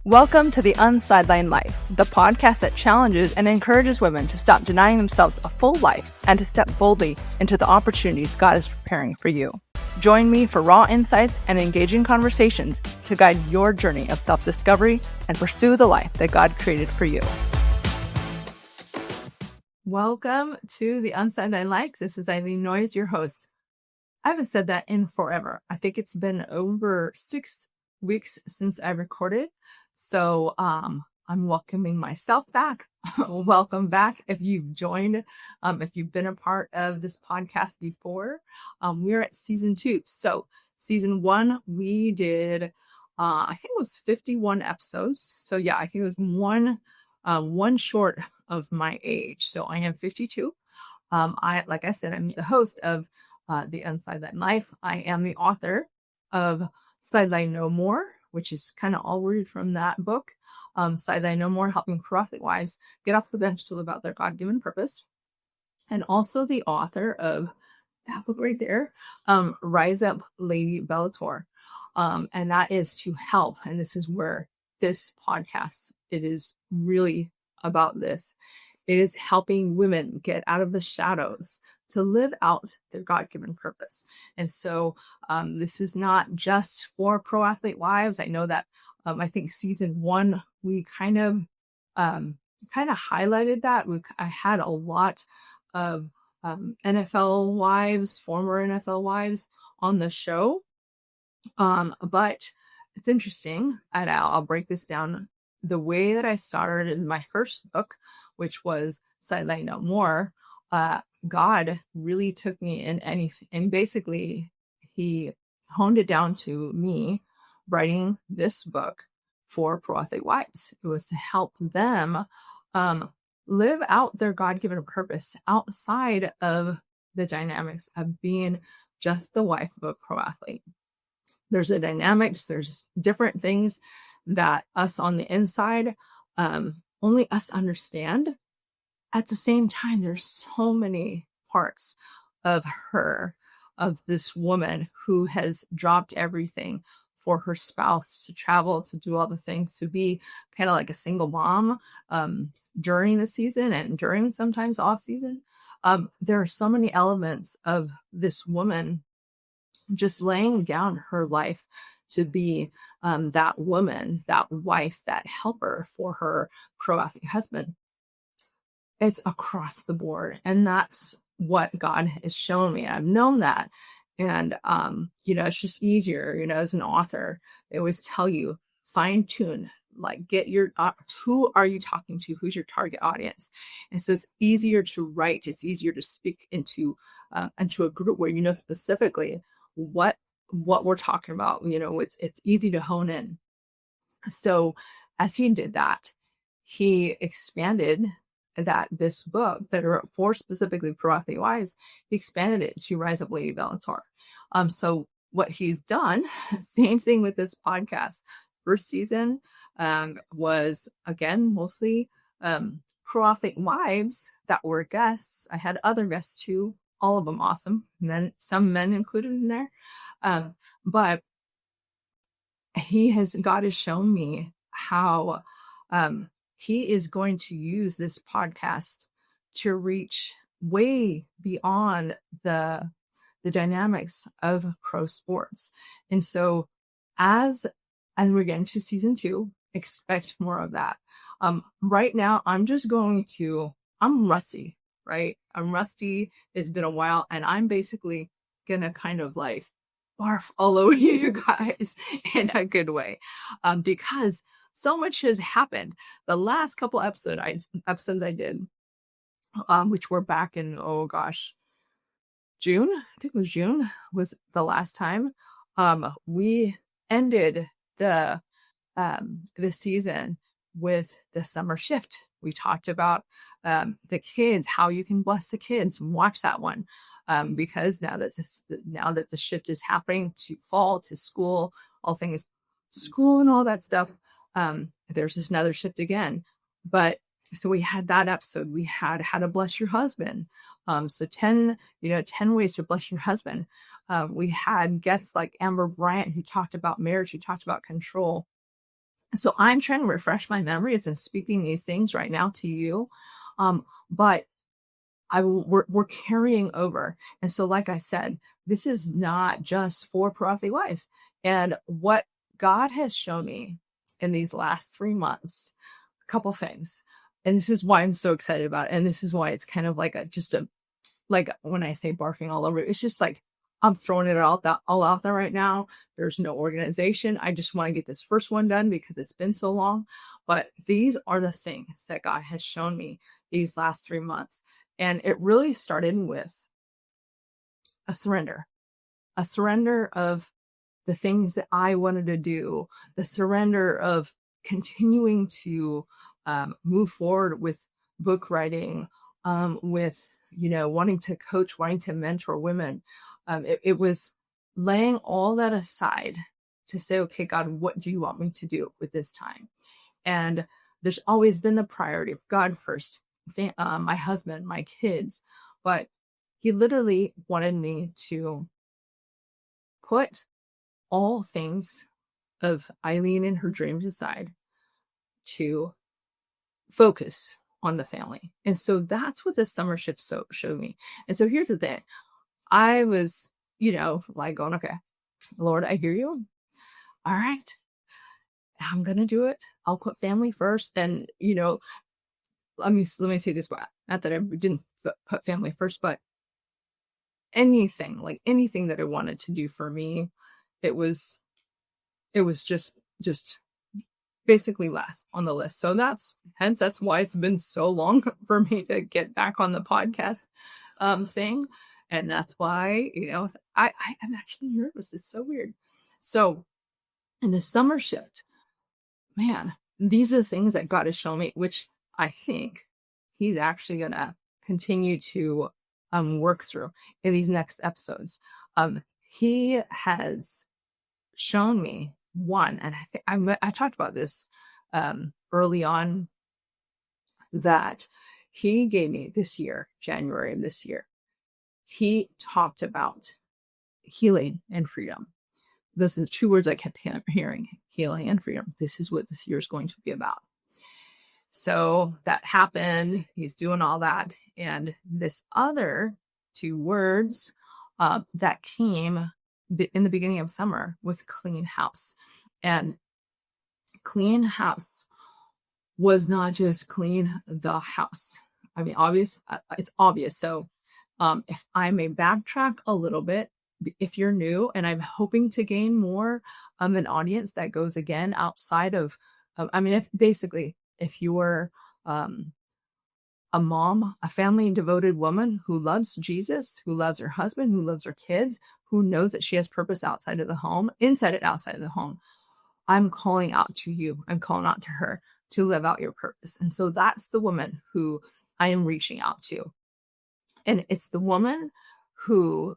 Welcome to the Unsidelined Life, the podcast that challenges and encourages women to stop denying themselves a full life and to step boldly into the opportunities God is preparing for you. Join me for raw insights and engaging conversations to guide your journey of self-discovery and pursue the life that God created for you. Welcome to the Unsidelined Life. This is Eileen Noyes, your host. I haven't said that in forever. I think it's been over 6 weeks since I recorded. So I'm welcoming myself back. Welcome back. If you've joined, if you've been a part of this podcast before, we're at season 2. So season 1, we did, I think it was 51 episodes. So yeah, I think it was one short of my age. So I am 52. Like I said, I'm the host of the Unsidelined Life. I am the author of Sideline No More, which is kind of all worded from that book. Sideline No More, helping pro-athlete wives get off the bench to live out their God-given purpose. And also the author of that book right there, Rise Up Lady Bellator. And that is to help. And this is where this podcast, it is really about this. It is helping women get out of the shadows to live out their God-given purpose. And so this is not just for pro-athlete wives. I know that I think season 1, we kind of highlighted that. I had a lot of NFL wives, former NFL wives on the show. But it's interesting, and I'll break this down. The way that I started in my first book, which was Sideline No More, God really took me in, and basically he honed it down to me writing this book for pro-athlete wives. It was to help them live out their God-given purpose outside of the dynamics of being just the wife of a pro-athlete. There's a dynamics, there's different things that us on the inside, only us understand. At the same time, there's so many parts of this woman who has dropped everything for her spouse to travel, to do all the things, to be kind of like a single mom during the season and during sometimes off season. There are so many elements of this woman just laying down her life to be that woman, that wife, that helper for her pro-athlete husband. It's across the board. And that's what God has shown me. I've known that. And, it's just easier, as an author, they always tell you, fine tune, like get your, who are you talking to? Who's your target audience? And so it's easier to write. It's easier to speak into a group where, specifically what we're talking about. It's easy to hone in. So as he did that, he expanded this book that are for specifically pro-athlete wives, he expanded it to Rise Up Lady Bellator. So what he's done, same thing with this podcast. First season was, again, mostly pro-athlete wives that were guests. I had other guests too, all of them awesome, some men included in there. But God has shown me how he is going to use this podcast to reach way beyond the dynamics of pro sports. And so as we're getting to season 2, expect more of that. Right now, I'm rusty, right? I'm rusty. It's been a while, and I'm basically going to kind of like barf all over you guys in a good way, because so much has happened. The last couple episodes I did, which were back in, June. I think it was June was the last time. We ended the season with the summer shift. We talked about the kids, how you can bless the kids. Watch that one, because now that the shift is happening to fall, to school, all things school and all that stuff. There's just another shift again. But so we had that episode. We had how to bless your husband. So 10 ways to bless your husband. We had guests like Amber Bryant, who talked about marriage, who talked about control. So I'm trying to refresh my memories and speaking these things right now to you. But we're carrying over. And so, like I said, this is not just for Prophet Wives. And what God has shown me in these last 3 months, a couple things. And this is why I'm so excited about it. And this is why it's kind of like like when I say barfing all over, it's just like I'm throwing it all out there right now. There's no organization. I just want to get this first one done because it's been so long. But these are the things that God has shown me these last 3 months. And it really started with a surrender of the things that I wanted to do, the surrender of continuing to move forward with book writing, with, wanting to coach, wanting to mentor women. It was laying all that aside to say, okay, God, what do you want me to do with this time? And there's always been the priority of God first, my husband, my kids, but he literally wanted me to put all things of Eileen and her dreams aside to focus on the family. And so that's what this summer shift showed me. And so here's the thing. I was, like going, okay, Lord, I hear you. All right, I'm going to do it. I'll put family first. And, let me say this, not that I didn't put family first, but anything that I wanted to do for me, it was just basically last on the list. So that's why it's been so long for me to get back on the podcast thing. And that's why, I'm actually nervous. It's so weird. So in the summer shift, man, these are the things that God has shown me, which I think he's actually going to continue to work through in these next episodes. He has shown me one, and I think I talked about this early on, that he gave me this year, January of this year. He talked about healing and freedom. Those are the two words I kept hearing: healing and freedom. This is what this year is going to be about. So that happened. He's doing all that. And this other two words that came in the beginning of summer was clean house. And clean house was not just clean the house. I mean, it's obvious. So if I may backtrack a little bit, if you're new, and I'm hoping to gain more an audience that goes again outside of, if you're a mom, a family devoted woman who loves Jesus, who loves her husband, who loves her kids, who knows that she has purpose outside of the home, inside and outside of the home, I'm calling out to you. I'm calling out to her to live out your purpose. And so that's the woman who I am reaching out to. And it's the woman who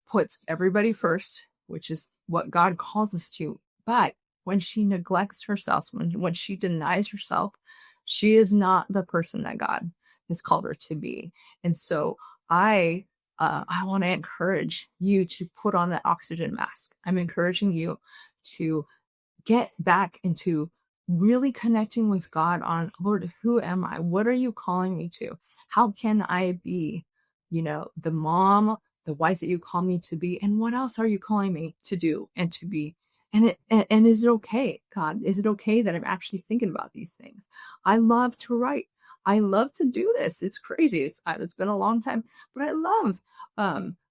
puts everybody first, which is what God calls us to. But when she neglects herself, when she denies herself, she is not the person that God has called her to be. And so I want to encourage you to put on that oxygen mask. I'm encouraging you to get back into really connecting with God on, Lord, who am I? What are you calling me to? How can I be, the mom, the wife that you call me to be? And what else are you calling me to do and to be? And is it okay, God? Is it okay that I'm actually thinking about these things? I love to write. I love to do this. It's crazy. It's been a long time, but I love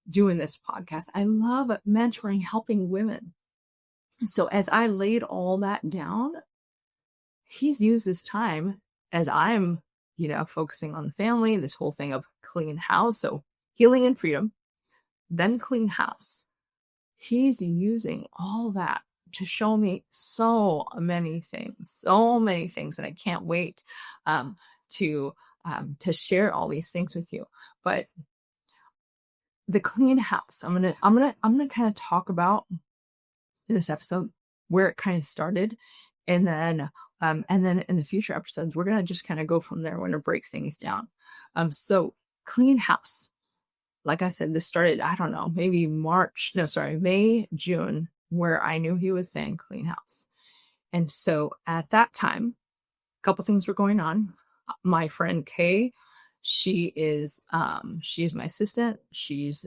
doing this podcast. I love mentoring, helping women. So as I laid all that down, he's used this time as I'm, focusing on the family, this whole thing of clean house. So healing and freedom, then clean house. He's using all that to show me so many things. And I can't wait to share all these things with you. But the clean house, I'm gonna kind of talk about in this episode where it kind of started, and then in the future episodes we're gonna just kind of go from there. We're gonna break things down. So clean house, like I said, this started, I don't know, maybe May, June, where I knew he was saying clean house. And so at that time, a couple things were going on. My friend Kay, she's my assistant. She's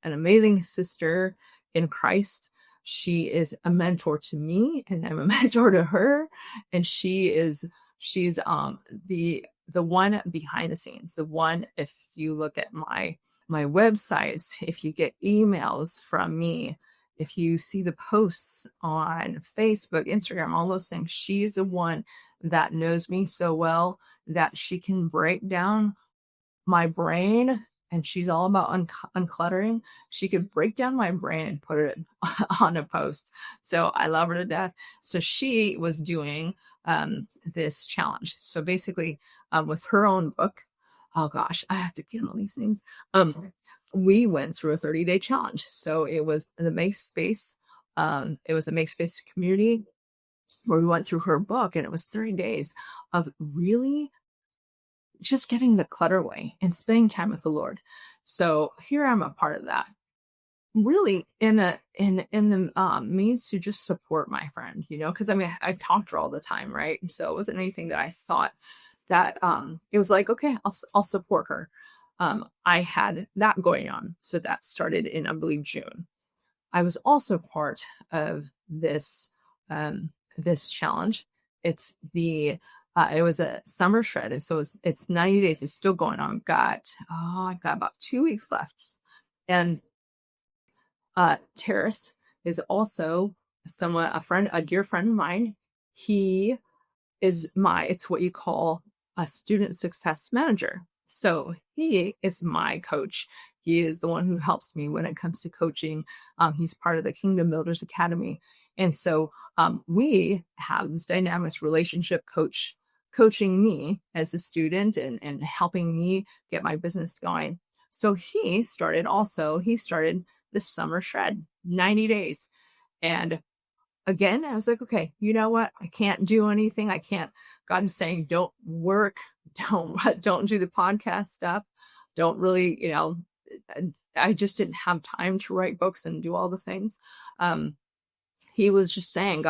an amazing sister in Christ. She is a mentor to me, and I'm a mentor to her. And she's the one behind the scenes, the one, if you look at my websites, if you get emails from me, if you see the posts on Facebook, Instagram, all those things, she is the one that knows me so well that she can break down my brain, and she's all about uncluttering. She could break down my brain and put it on a post. So I love her to death. So she was doing this challenge. So basically, with her own book, oh gosh, I have to get all these things. We went through a 30-day challenge. So it was the Make Space. It was a Make Space community where we went through her book, and it was 30 days of really just getting the clutter away and spending time with the Lord. So here I'm a part of that. Really in the means to just support my friend, because I mean, I talked to her all the time, right? And so it wasn't anything that I thought that it was like, okay, I'll support her. I had that going on. So that started in, I believe, June. I was also part of this this challenge. It was a summer shred, and so it's 90 days. It's still going on. I've got about 2 weeks left. And Terrace is also a dear friend of mine. He is it's what you call a student success manager. So he is my coach. He is the one who helps me when it comes to coaching. He's part of the Kingdom Builders Academy. And so we have this dynamic relationship coaching me as a student and helping me get my business going. So he started this summer shred, 90 days. And again, I was like, okay, you know what? I can't do anything. God is saying, don't work, don't do the podcast stuff. Don't really, I just didn't have time to write books and do all the things. He was just saying,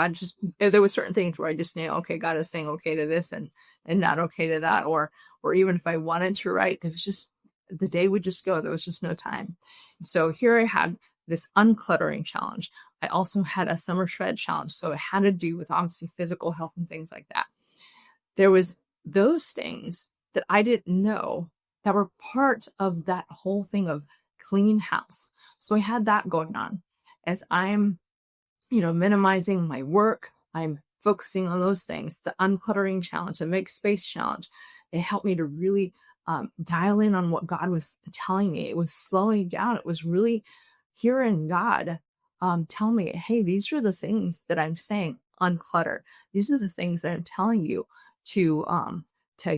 there were certain things where I just knew, okay, God is saying okay to this and not okay to that. Or even if I wanted to write, it was just, the day would just go. There was just no time. So here I had this uncluttering challenge. I also had a summer shred challenge. So it had to do with obviously physical health and things like that. There was those things that I didn't know that were part of that whole thing of clean house. So I had that going on as I'm minimizing my work. I'm focusing on those things, the uncluttering challenge, the Make Space challenge. It helped me to really dial in on what God was telling me. It was slowing down. It was really hearing God tell me, hey, these are the things that I'm saying, unclutter. These are the things that I'm telling you to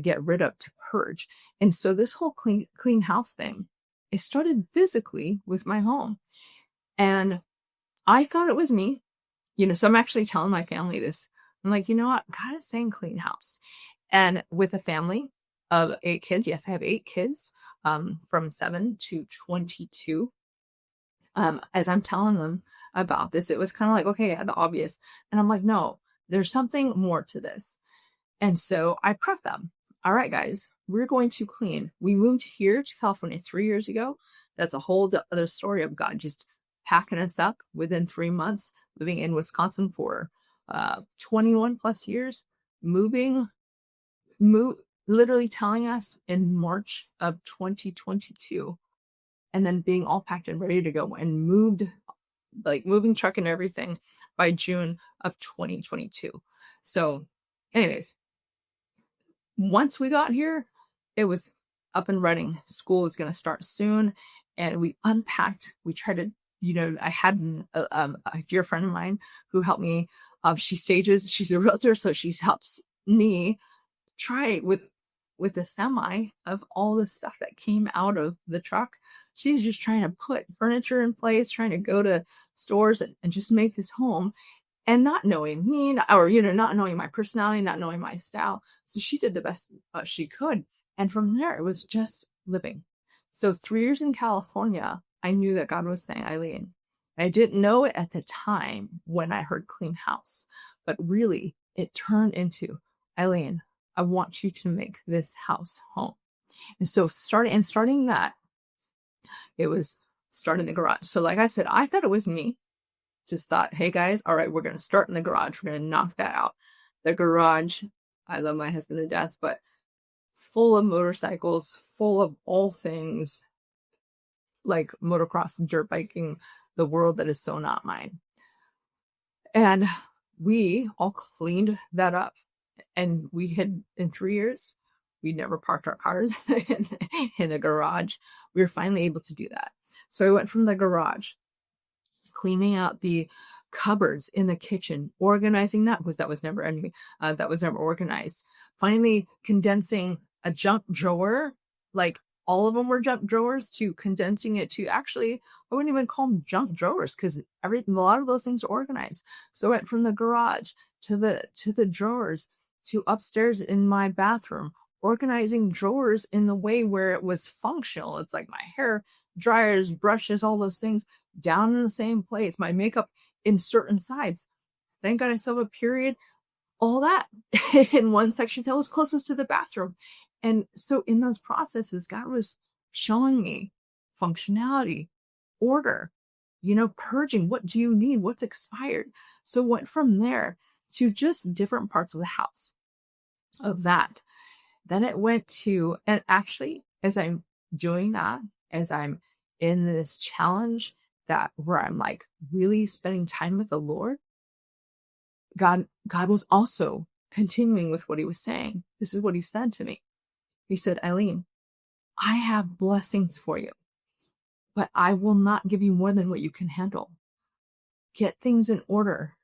get rid of, to purge. And so this whole clean house thing, it started physically with my home. And I thought it was me, so I'm actually telling my family this. I'm like, you know what? God is saying clean house. And with a family of 8 kids, yes, I have 8 kids, from 7 to 22. As I'm telling them about this, it was kind of like, okay, the obvious. And I'm like, no, there's something more to this. And so I prepped them. All right, guys, we're going to clean. We moved here to California 3 years ago. That's a whole other story of God just packing us up within 3 months, living in Wisconsin for 21 plus years, literally telling us in March of 2022, and then being all packed and ready to go and moving truck and everything by June of 2022. So anyways, once we got here, it was up and running. School was going to start soon, and we unpacked. We tried to, I had a dear friend of mine who helped me. She's a realtor, so she helps me try with the semi of all the stuff that came out of the truck. She's just trying to put furniture in place, trying to go to stores and just make this home, and not knowing me, or, not knowing my personality, not knowing my style. So she did the best she could. And from there, it was just living. So 3 years in California, I knew that God was saying, Eileen, I didn't know it at the time when I heard clean house, but really it turned into, Eileen, I want you to make this house home. And so starting that, it was starting the garage. So like I said, I thought it was me. Just thought, hey guys, all right, we're going to start in the garage. We're going to knock that out. The garage, I love my husband to death, but full of motorcycles, full of all things like motocross, dirt biking, the world that is so not mine. And we all cleaned that up. And we had, in 3 years, we never parked our cars in the garage. We were finally able to do that. So I went from the garage, cleaning out the cupboards in the kitchen, organizing that because that was never organized. Finally condensing a junk drawer, like all of them were junk drawers, to condensing it to, actually, I wouldn't even call them junk drawers because a lot of those things are organized. So I went from the garage to the drawers to upstairs in my bathroom, organizing drawers in the way where it was functional. It's like my hair dryers, brushes, all those things down in the same place, my makeup in certain sides. Thank God I still have a period, all that in one section that was closest to the bathroom. And so in those processes, God was showing me functionality, order, purging. What do you need? What's expired? So went from there to just different parts of the house of that. Then it went to, and actually, as I'm doing that, as I'm in this challenge where I'm like really spending time with the Lord, God was also continuing with what he was saying. This is what he said to me. He said, Eileen, I have blessings for you, but I will not give you more than what you can handle. Get things in order.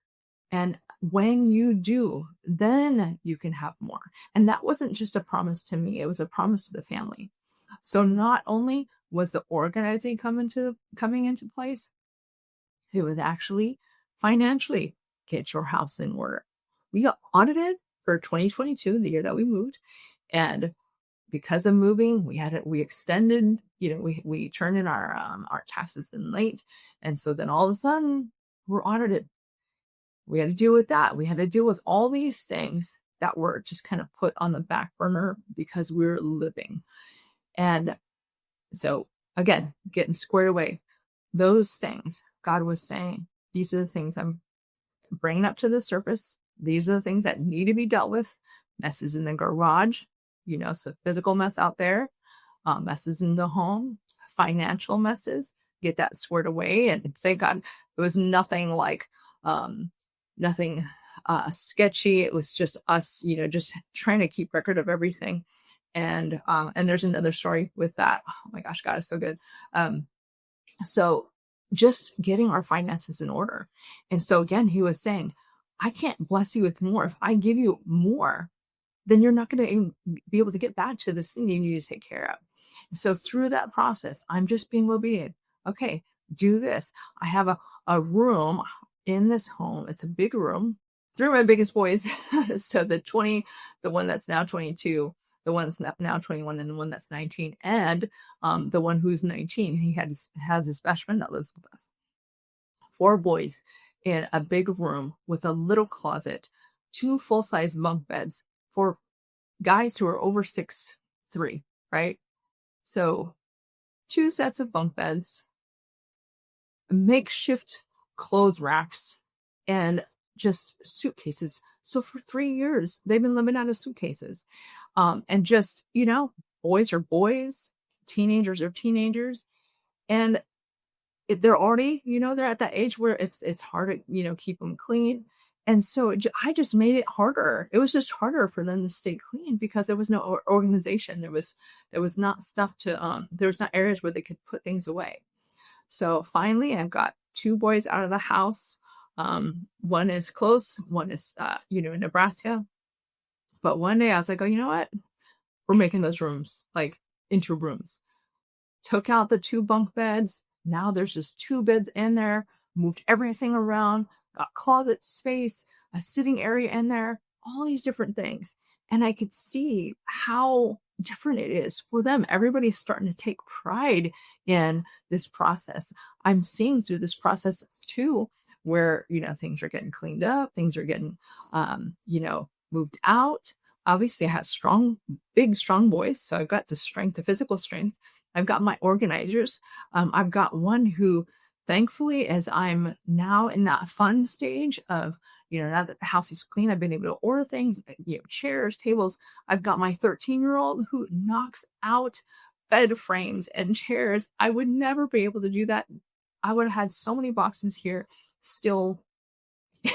And when you do, then you can have more. And that wasn't just a promise to me. It was a promise to the family. So not only was the organizing coming into place, it was actually financially, get your house in order. We got audited for 2022, the year that we moved. And because of moving, we extended, we turned in our taxes in late. And so then all of a sudden we're audited. We had to deal with that. We had to deal with all these things that were just kind of put on the back burner because we were living. And so again, getting squared away, those things God was saying, these are the things I'm bringing up to the surface. These are the things that need to be dealt with. Messes in the garage, so physical mess out there, messes in the home, financial messes, get that squared away. And thank God it was nothing like, nothing sketchy. It was just us, just trying to keep record of everything. And there's another story with that. Oh my gosh, God is so good. So just getting our finances in order. And so again, he was saying, I can't bless you with more. If I give you more, then you're not going to be able to get back to this thing you need to take care of. And so through that process, I'm just being obedient. Okay, do this. I have a room in this home. It's a big room. 3 of my biggest boys. So the one that's now 22, the one that's now 21, and the one that's 19, and the one who's 19, he has his best friend that lives with us. 4 boys in a big room with a little closet, 2 full-size bunk beds for guys who are over 6'3", right? So 2 sets of bunk beds, makeshift clothes racks, and just suitcases. So for 3 years, they've been living out of suitcases. And just, boys are boys, teenagers are teenagers. And they're already, they're at that age where it's hard to, keep them clean. And so I just made it harder. It was just harder for them to stay clean because there was no organization. There was not stuff to, there was not areas where they could put things away. So finally, I've got 2 boys out of the house. One is close, one is, in Nebraska. But one day I was like, oh, you know what? We're making those rooms like into rooms. Took out the 2 bunk beds. Now there's just 2 beds in there, moved everything around, got closet space, a sitting area in there, all these different things. And I could see how different it is for them. Everybody's starting to take pride in this process. I'm seeing through this process too, where, things are getting cleaned up, things are getting, moved out. Obviously, I have big, strong boys. So I've got the strength, the physical strength. I've got my organizers. I've got one who, thankfully, as I'm now in that fun stage of, now that the house is clean, I've been able to order things, chairs, tables. I've got my 13-year-old who knocks out bed frames and chairs. I would never be able to do that. I would have had so many boxes here still,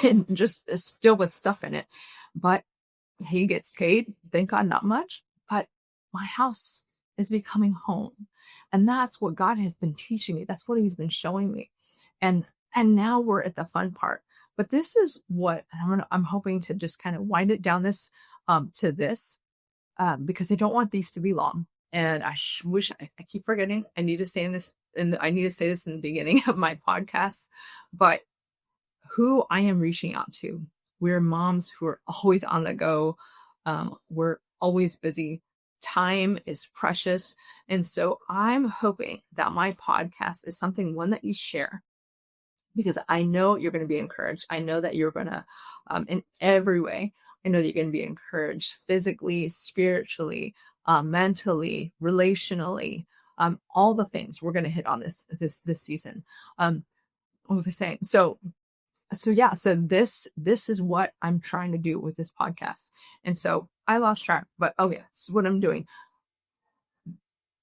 and just still with stuff in it. But he gets paid, thank God, not much. But my house is becoming home. And that's what God has been teaching me. That's what he's been showing me. And now we're at the fun part. But this is what I'm hoping to just kind of wind it down to this, because I don't want these to be long. And I wish I keep forgetting. I need to say this in the beginning of my podcast. But who I am reaching out to, we're moms who are always on the go. We're always busy. Time is precious. And so I'm hoping that my podcast is one that you share, because I know you're going to be encouraged. I know that you're going to, in every way, I know that you're going to be encouraged physically, spiritually, mentally, relationally, all the things we're going to hit on this season. What was I saying? So this is what I'm trying to do with this podcast. And so I lost track, but this is what I'm doing.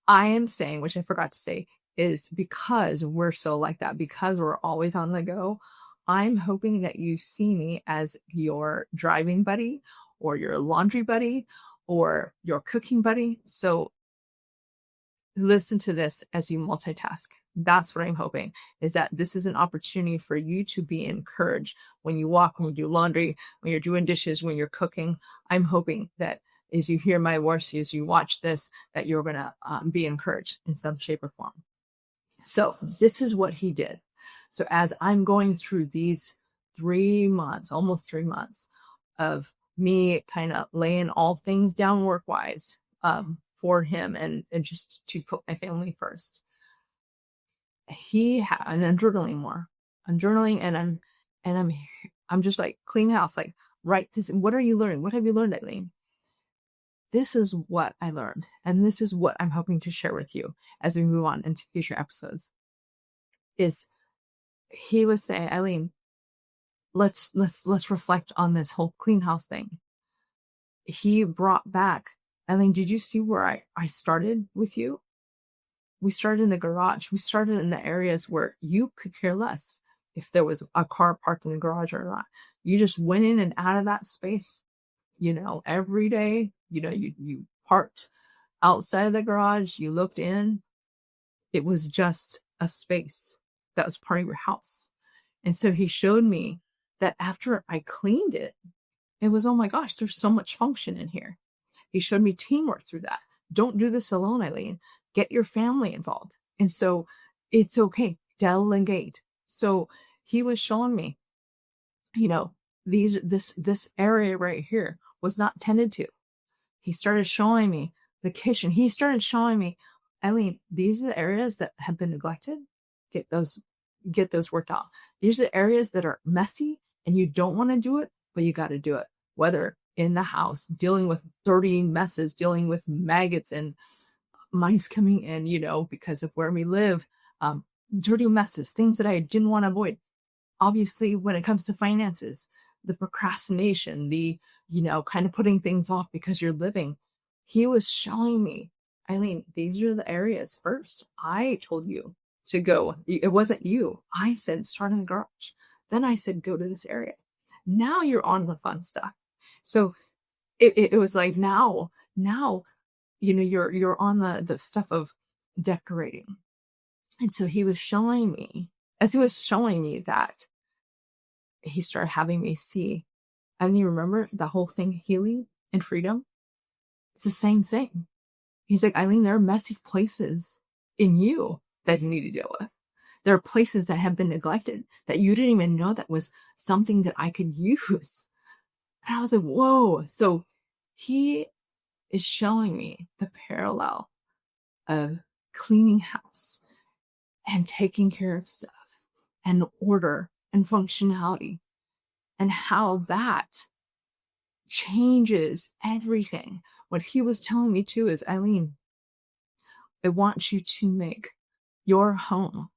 I am saying, which I forgot to say, is because we're so like that, because we're always on the go, I'm hoping that you see me as your driving buddy or your laundry buddy or your cooking buddy. So listen to this as you multitask. That's what I'm hoping, is that this is an opportunity for you to be encouraged when you walk, when you do laundry, when you're doing dishes, when you're cooking. I'm hoping that as you hear my voice, as you watch this, that you're going to be encouraged in some shape or form. So this is what he did. So as I'm going through these 3 months, almost 3 months of me kind of laying all things down work-wise for him and just to put my family first, and I'm journaling more. I'm journaling and I'm just like clean house, like write this. What are you learning? What have you learned, Eileen? This is what I learned, and this is what I'm hoping to share with you as we move on into future episodes. Is he was saying, Eileen, let's reflect on this whole clean house thing. He brought back, Eileen, did you see where I started with you? We started in the garage. We started in the areas where you could care less if there was a car parked in the garage or not. You just went in and out of that space, every day. You parked outside of the garage. You looked in. It was just a space that was part of your house. And so he showed me that after I cleaned it, it was, oh my gosh, there's so much function in here. He showed me teamwork through that. Don't do this alone, Eileen. Get your family involved. And so it's okay. Delegate. So he was showing me, this area right here was not tended to. He started showing me the kitchen. He started showing me, Eileen, these are the areas that have been neglected. Get those worked out. These are the areas that are messy and you don't want to do it, but you got to do it. Whether in the house, dealing with dirty messes, dealing with maggots and mice coming in, because of where we live, dirty messes, things that I didn't want to avoid. Obviously, when it comes to finances, the procrastination, the, kind of putting things off because you're living. He was showing me, Eileen, these are the areas first. I told you to go. It wasn't you. I said, start in the garage. Then I said, go to this area. Now you're on the fun stuff. So it was like, now, you're on the stuff of decorating. And so he was showing me, as he was showing me that, he started having me see, and you remember the whole thing, healing and freedom? It's the same thing. He's like, Eileen, there are messy places in you that you need to deal with. There are places that have been neglected that you didn't even know that was something that I could use. And I was like, whoa. So he is showing me the parallel of cleaning house and taking care of stuff and order and functionality, and how that changes everything. What he was telling me too is, Eileen, I want you to make your home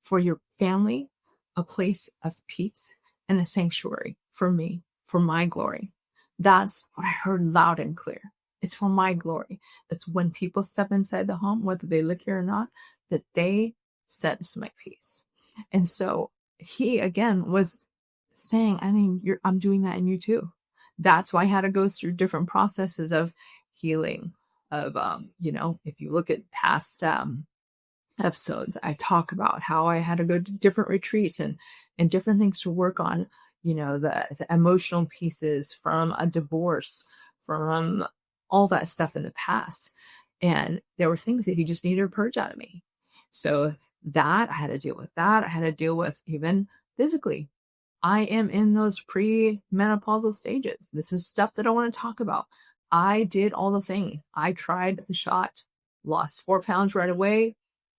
for your family a place of peace and a sanctuary for me, for my glory. That's what I heard loud and clear. It's for my glory. It's when people step inside the home, whether they live here or not, that they sense my peace. And so he, again, was saying, I mean, I'm doing that in you too. That's why I had to go through different processes of healing, of, if you look at past episodes, I talk about how I had to go to different retreats and different things to work on, the emotional pieces from a divorce, from all that stuff in the past. And there were things that he just needed to purge out of me. So that I had to deal with that. I had to deal with even physically. I am in those pre-menopausal stages. This is stuff that I want to talk about. I did all the things. I tried the shot, lost 4 pounds right away,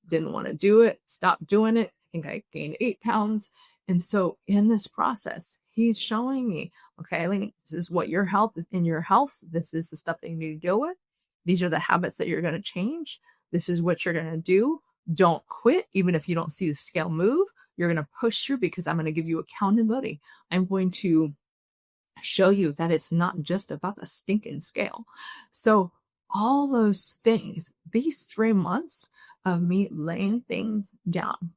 didn't want to do it, stopped doing it. I think I gained 8 pounds. And so in this process, he's showing me, okay, Eileen, this is what your health is in your health. This is the stuff that you need to deal with. These are the habits that you're going to change. This is what you're going to do. Don't quit. Even if you don't see the scale move, you're going to push through, because I'm going to give you accountability. I'm going to show you that it's not just about the stinking scale. So all those things, these 3 months of me laying things down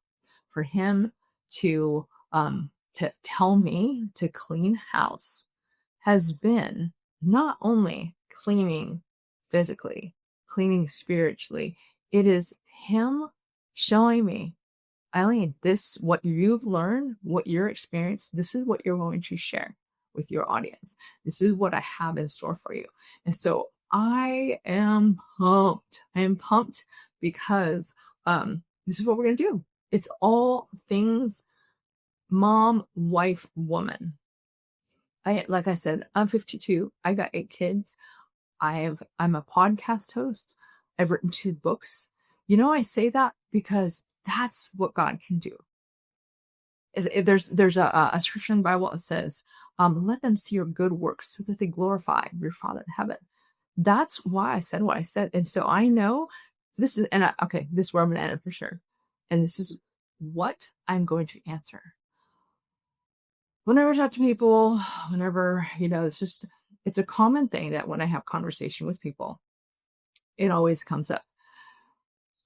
for him to tell me to clean house, has been not only cleaning physically, cleaning spiritually. It is him showing me, Eileen, this, what you've learned, what you're experienced, this is what you're going to share with your audience. This is what I have in store for you. And so I am pumped. I am pumped because this is what we're going to do. It's all things mom, wife, woman. Like I said, I'm 52. I got 8 kids. I'm a podcast host. I've written 2 books. I say that because that's what God can do. There's a scripture in the Bible that says, let them see your good works so that they glorify your Father in heaven. That's why I said what I said. And so I know this is, this is where I'm going to end it for sure. And this is what I'm going to answer. Whenever I talk to people, whenever, it's a common thing that when I have conversation with people, it always comes up.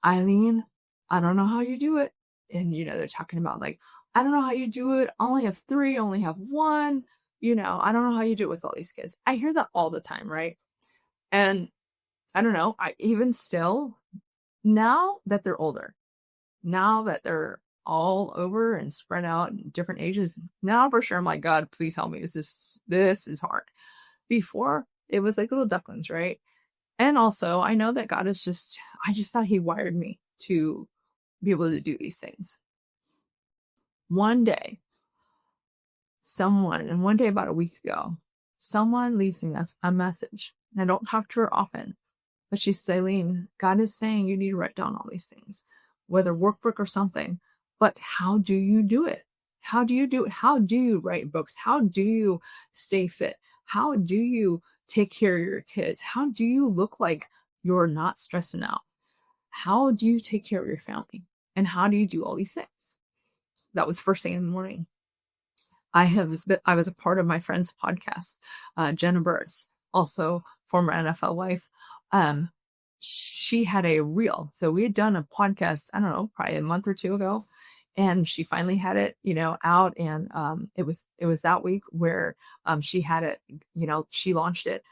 Eileen, I don't know how you do it. And, they're talking about like, I don't know how you do it. I only have 3, I only have 1. I don't know how you do it with all these kids. I hear that all the time, right? And I don't know, I even still, now that they're older, now that they're all over and spread out in different ages, now for sure I'm like, God, please help me. This is hard. Before, it was like little ducklings, right? And also, I know that God is I just thought he wired me to be able to do these things. One day about a week ago, someone leaves me a message. And I don't talk to her often, but she says, Eileen, God is saying you need to write down all these things, whether workbook or something. But how do you do it? How do you do it? How do you write books? How do you stay fit? How do you take care of your kids? How do you look like you're not stressing out? How do you take care of your family? And how do you do all these things? That was first thing in the morning. I was a part of my friend's podcast, Jenna Burt's, also former NFL wife. She had a reel. So we had done a podcast, I don't know, probably a month or 2 ago. And she finally had it, out. And it was that week where she had it, she launched it.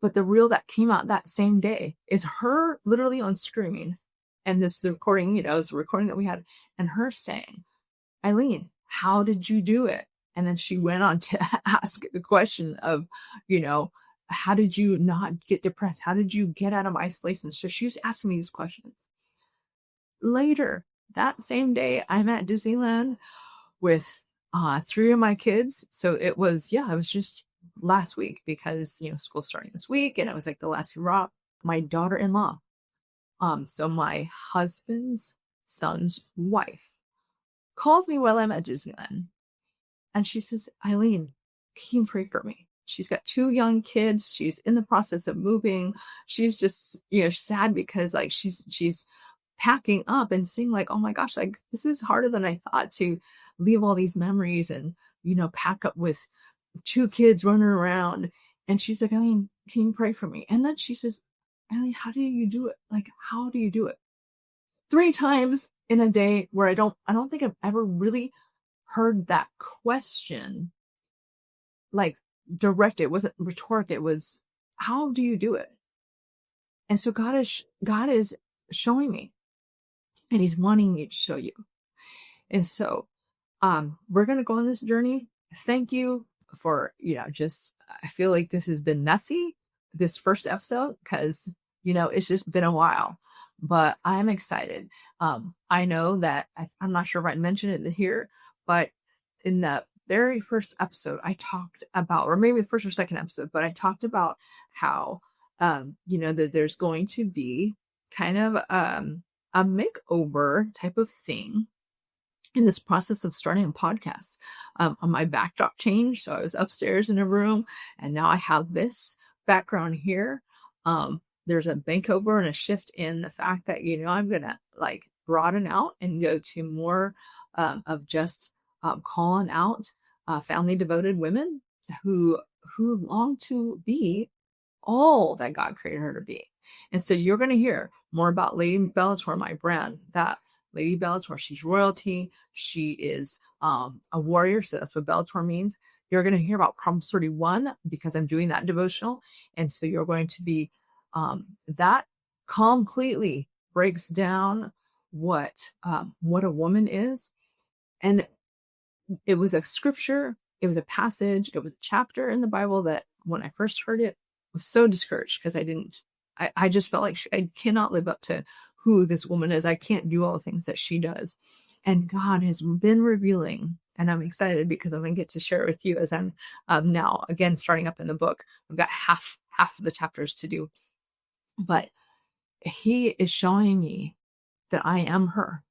But the reel that came out that same day is her literally on screen. And the recording, is the recording that we had, and her saying, Eileen, how did you do it? And then she went on to ask the question of, how did you not get depressed? How did you get out of isolation? So she was asking me these questions. Later, that same day, I'm at Disneyland with 3 of my kids. So it was just last week because, school's starting this week and it was like the last hurrah. My daughter-in-law, so my husband's son's wife, calls me while I'm at Disneyland. And she says, Eileen, can you pray for me? She's got 2 young kids. She's in the process of moving. She's just, sad because like she's packing up and seeing like, oh my gosh, like this is harder than I thought to leave all these memories and, pack up with 2 kids running around. And she's like, Eileen, can you pray for me? And then she says, Eileen, how do you do it? Like, how do you do it? 3 times in a day where I don't think I've ever really heard that question like direct. It wasn't rhetoric. It was, how do you do it? And so God is showing me, and he's wanting me to show you. And so, we're going to go on this journey. Thank you for, I feel like this has been messy, this first episode, because, it's just been a while, but I'm excited. I know that I'm not sure if I mentioned it here, but in the very first episode, I talked about, or maybe the first or second episode, but I talked about how, that there's going to be kind of a makeover type of thing in this process of starting a podcast. My backdrop changed. So I was upstairs in a room and now I have this background here. There's a makeover and a shift in the fact that, I'm going to like broaden out and go to more of just calling out family devoted women who long to be all that God created her to be. And so you're going to hear more about Lady Bellator, my brand. That Lady Bellator, she's royalty. She is a warrior. So that's what Bellator means. You're going to hear about Proverbs 31 because I'm doing that devotional. And so you're going to be, that completely breaks down what a woman is. And it was a scripture, it was a passage, it was a chapter in the Bible that when I first heard it, I was so discouraged because I just felt like I cannot live up to who this woman is. I can't do all the things that she does. And God has been revealing, and I'm excited because I'm going to get to share it with you as I'm now, again, starting up in the book. I've got half of the chapters to do. But he is showing me that I am her.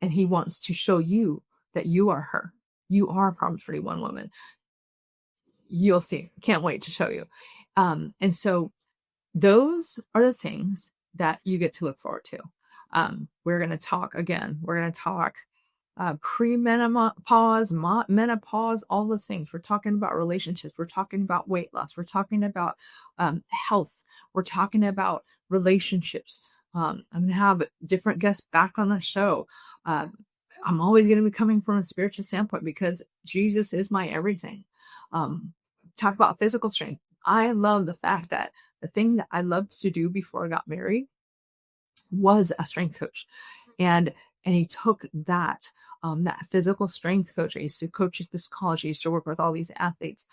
And he wants to show you that you are her. You are a Proverbs 31 woman. You'll see. Can't wait to show you. And so those are the things that you get to look forward to. We're going to talk again. We're going to talk pre-menopause, menopause, all the things. We're talking about relationships. We're talking about weight loss. We're talking about health. We're talking about relationships. I'm going to have different guests back on the show. I'm always going to be coming from a spiritual standpoint because Jesus is my everything. Talk about physical strength. I love the fact that the thing that I loved to do before I got married was a strength coach. And he took that physical strength coach. I used to coach at this college. I used to work with all these athletes.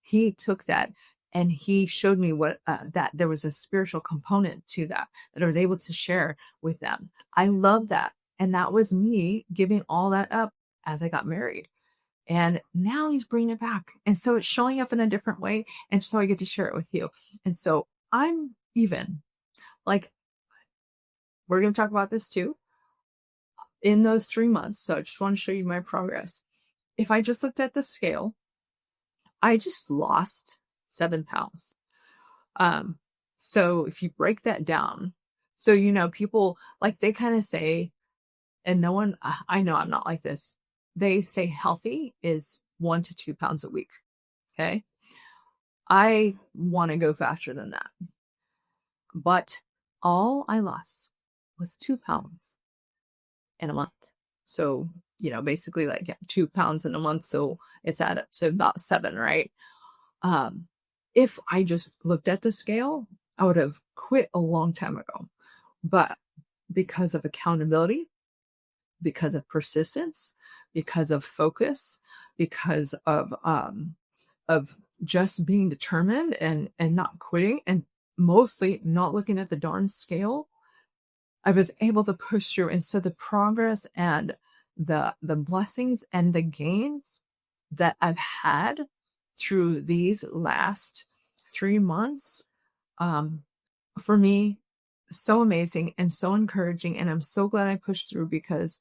He took that and he showed me what that there was a spiritual component to that I was able to share with them. I love that. And that was me giving all that up as I got married. And now he's bringing it back. And so it's showing up in a different way. And so I get to share it with you. And so I'm even like, we're going to talk about this too in those 3 months. So I just want to show you my progress. If I just looked at the scale, I just lost 7 pounds. So if you break that down, so, people like they kind of say, and no one, I know I'm not like this. They say healthy is 1 to 2 pounds a week. Okay. I want to go faster than that. But all I lost was 2 pounds in a month. So, basically like 2 pounds in a month. So it's add up to about 7, right? If I just looked at the scale, I would have quit a long time ago. But because of accountability, because of persistence, because of focus, because of just being determined and not quitting, and mostly not looking at the darn scale, I was able to push through. And so the progress and the blessings and the gains that I've had through these last 3 months, for me, so amazing and so encouraging. And I'm so glad I pushed through, because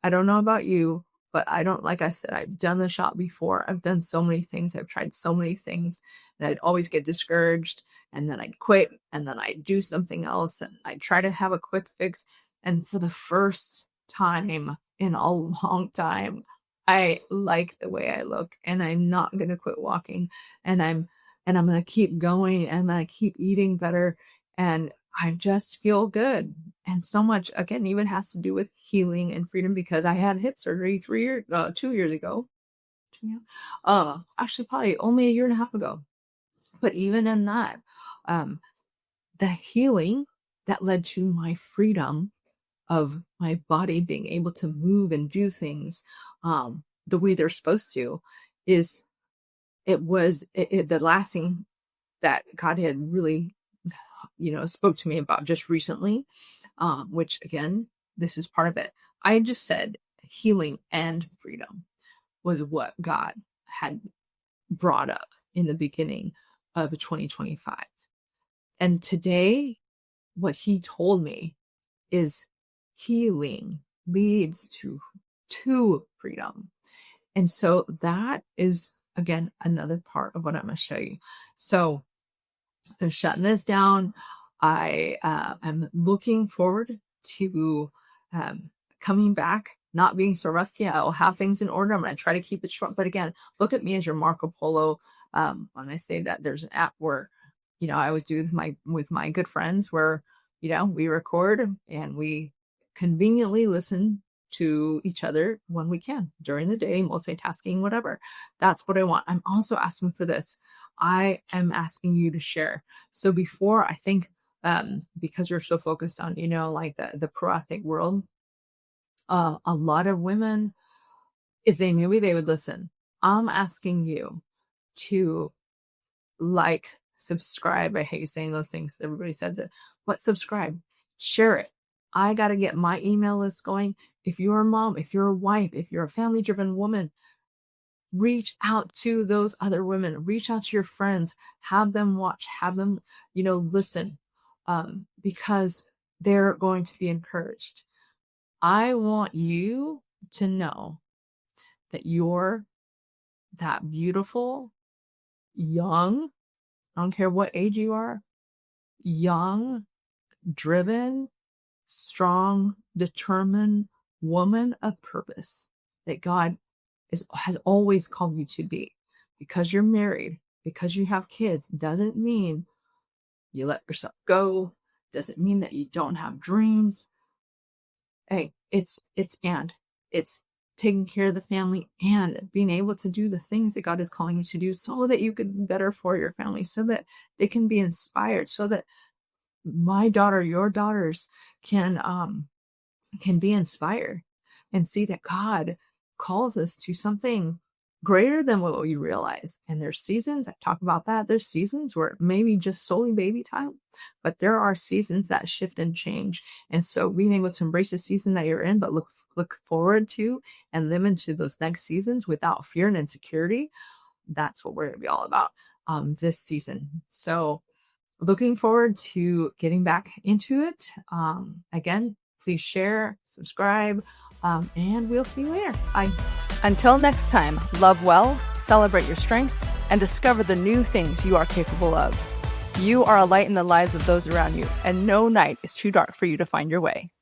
I don't know about you, but like I said, I've done the shop before. I've done so many things. I've tried so many things, and I'd always get discouraged, and then I'd quit, and then I'd do something else, and I'd try to have a quick fix. And for the first time in a long time, I like the way I look, and I'm not going to quit walking, and I'm going to keep going, and I keep eating better, and I just feel good. And so much, again, even has to do with healing and freedom, because I had hip surgery 2 years ago. Actually, probably only a year and a half ago. But even in that, the healing that led to my freedom of my body being able to move and do things the way they're supposed to, is the last thing that God had really, spoke to me about just recently, which again, this is part of it. I just said healing and freedom was what God had brought up in the beginning of 2025. And today, what he told me is healing leads to freedom. And so that is, again, another part of what I'm going to show you. So I'm shutting this down. I am looking forward to coming back, not being so rusty. I'll have things in order. I'm going to try to keep it short. But again, look at me as your Marco Polo. When I say that, there's an app where, I always do with my good friends where, we record and we conveniently listen to each other when we can during the day, multitasking, whatever. That's what I want. I'm also asking for this. I am asking you to share. So before, I think, because you're so focused on, like the pro-athlete world, a lot of women, if they knew me, they would listen. I'm asking you to subscribe. I hate saying those things. Everybody says it, but subscribe, share it. I got to get my email list going. If you're a mom, if you're a wife, if you're a family-driven woman, reach out to those other women, reach out to your friends, have them watch, have them, listen, because they're going to be encouraged. I want you to know that you're that beautiful, young, I don't care what age you are, young, driven, strong, determined woman of purpose that God has always called you to be. Because you're married, because you have kids, doesn't mean you let yourself go, doesn't mean that you don't have dreams. Hey, it's taking care of the family and being able to do the things that God is calling you to do, so that you could be better for your family, so that they can be inspired, so that my daughter, your daughters can be inspired and see that God calls us to something greater than what we realize. And there's seasons, I talk about that. There's seasons where it may be just solely baby time, but there are seasons that shift and change. And so being able to embrace the season that you're in, but look forward to and live into those next seasons without fear and insecurity, that's what we're going to be all about this season. So looking forward to getting back into it. Again, please share, subscribe, and we'll see you later. Bye. Until next time, love well, celebrate your strength, and discover the new things you are capable of. You are a light in the lives of those around you, and no night is too dark for you to find your way.